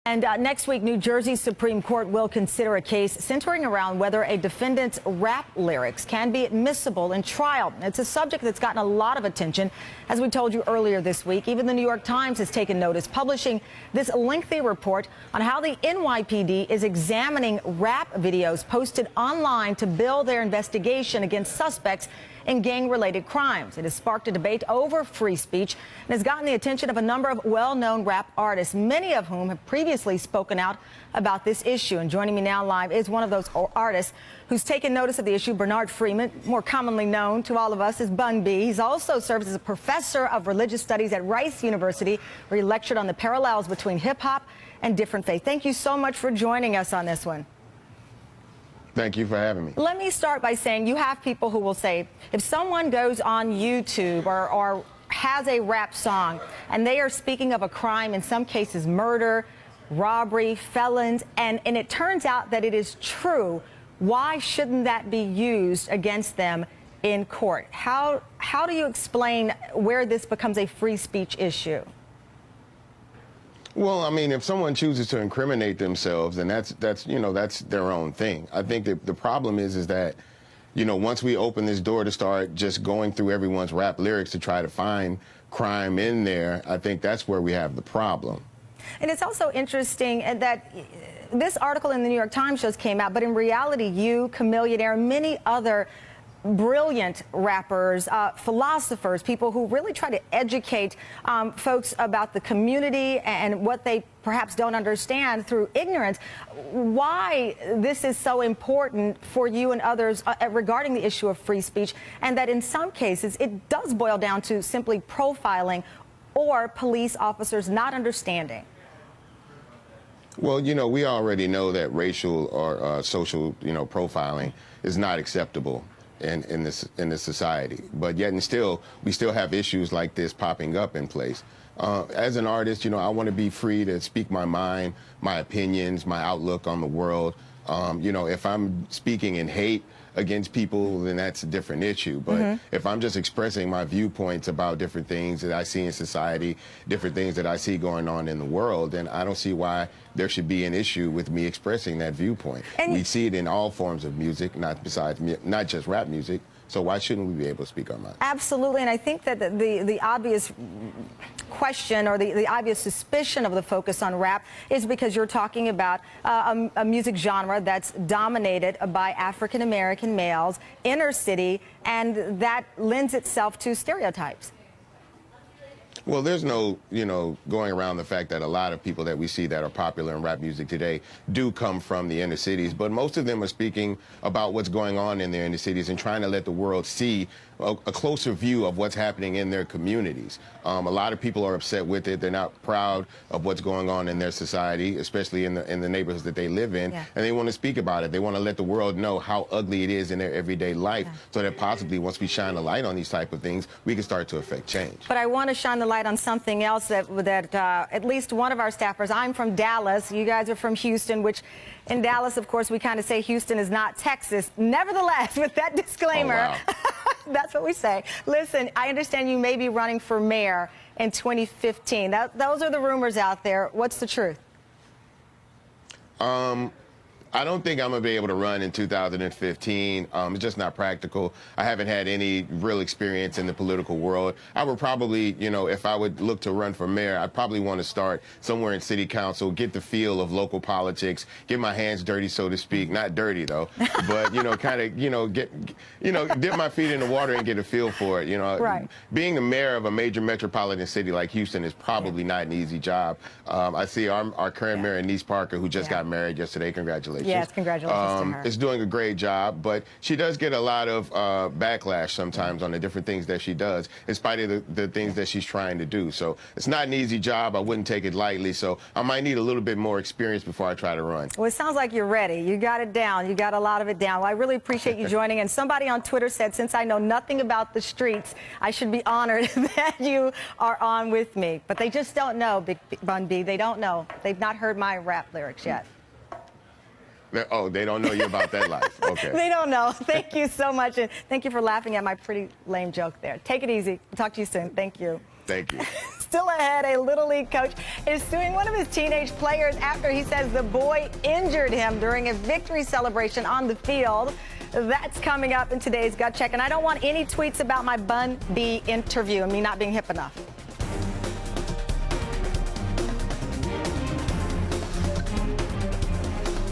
And next week, New Jersey's Supreme Court will consider a case centering around whether a defendant's rap lyrics can be admissible in trial. It's a subject that's gotten a lot of attention. As we told you earlier this week, even the New York Times has taken notice, publishing this lengthy report on how the NYPD is examining rap videos posted online to build their investigation against suspects in gang-related crimes. It has sparked a debate over free speech and has gotten the attention of a number of well-known rap artists, many of whom have previously spoken out about this issue. And joining me now live is one of those artists who's taken notice of the issue, Bernard Freeman, more commonly known to all of us as Bun B. He's also served as a professor of religious studies at Rice University, where he lectured on the parallels between hip-hop and different faiths. Thank you so much for joining us on this one. Thank you for having me. Let me start by saying you have people who will say if someone goes on YouTube or has a rap song and they are speaking of a crime, in some cases murder, robbery, felons, and it turns out that it is true, why shouldn't that be used against them in court? How do you explain where this becomes a free speech issue? Well, I mean, if someone chooses to incriminate themselves, then that's their own thing. I think that the problem is that, once we open this door to start just going through everyone's rap lyrics to try to find crime in there, I think that's where we have the problem. And it's also interesting that this article in the New York Times just came out, but in reality, you, Chameleon, and many other brilliant rappers, philosophers, people who really try to educate folks about the community and what they perhaps don't understand through ignorance. Why this is so important for you and others regarding the issue of free speech, and that in some cases it does boil down to simply profiling or police officers not understanding. Well, we already know that racial or social, profiling is not acceptable in this society, but yet and still we still have issues like this popping up in place. As an artist, I want to be free to speak my mind, my opinions, my outlook on the world. If I'm speaking in hate against people, then that's a different issue. But if I'm just expressing my viewpoints about different things that I see in society, different things that I see going on in the world, then I don't see why there should be an issue with me expressing that viewpoint. And we see it in all forms of music, not just rap music. So why shouldn't we be able to speak our mind? Absolutely, and I think that the obvious question or the obvious suspicion of the focus on rap is because you're talking about a music genre that's dominated by African-American males, inner city, and that lends itself to stereotypes. Well, there's no, going around the fact that a lot of people that we see that are popular in rap music today do come from the inner cities, but most of them are speaking about what's going on in their inner cities and trying to let the world see a closer view of what's happening in their communities. A lot of people are upset with it. They're not proud of what's going on in their society, especially in the neighborhoods that they live in, and they want to speak about it. They want to let the world know how ugly it is in their everyday life, so that possibly once we shine a light on these type of things, we can start to affect change. But I want to shine the light on something else that at least one of our staffers, I'm from Dallas, you guys are from Houston, which in Dallas, of course, we kind of say Houston is not Texas. Nevertheless, with that disclaimer, that's what we say. Listen, I understand you may be running for mayor in 2015. Those are the rumors out there. What's the truth? I don't think I'm going to be able to run in 2015. It's just not practical. I haven't had any real experience in the political world. I would probably, if I would look to run for mayor, I'd probably want to start somewhere in city council, get the feel of local politics, get my hands dirty, so to speak. Not dirty, though, but, kind of, dip my feet in the water and get a feel for it. Right. Being the mayor of a major metropolitan city like Houston is probably not an easy job. I see our current mayor, Niece Parker, who just got married yesterday. Congratulations. Yes, congratulations to her. Is doing a great job, but she does get a lot of backlash sometimes on the different things that she does, in spite of the things that she's trying to do. So it's not an easy job. I wouldn't take it lightly. So I might need a little bit more experience before I try to run. Well, it sounds like you're ready. You got it down. You got a lot of it down. Well, I really appreciate you joining. And somebody on Twitter said, since I know nothing about the streets, I should be honored that you are on with me. But they just don't know, Big Bun B. They don't know. They've not heard my rap lyrics yet. Oh, they don't know you about that life. Okay. They don't know. Thank you so much. And thank you for laughing at my pretty lame joke there. Take it easy. We'll talk to you soon. Thank you. Thank you. still ahead. A Little League coach is suing one of his teenage players after he says the boy injured him during a victory celebration on the field. That's coming up in today's Gut Check. And I don't want any tweets about my Bun B interview and me not being hip enough.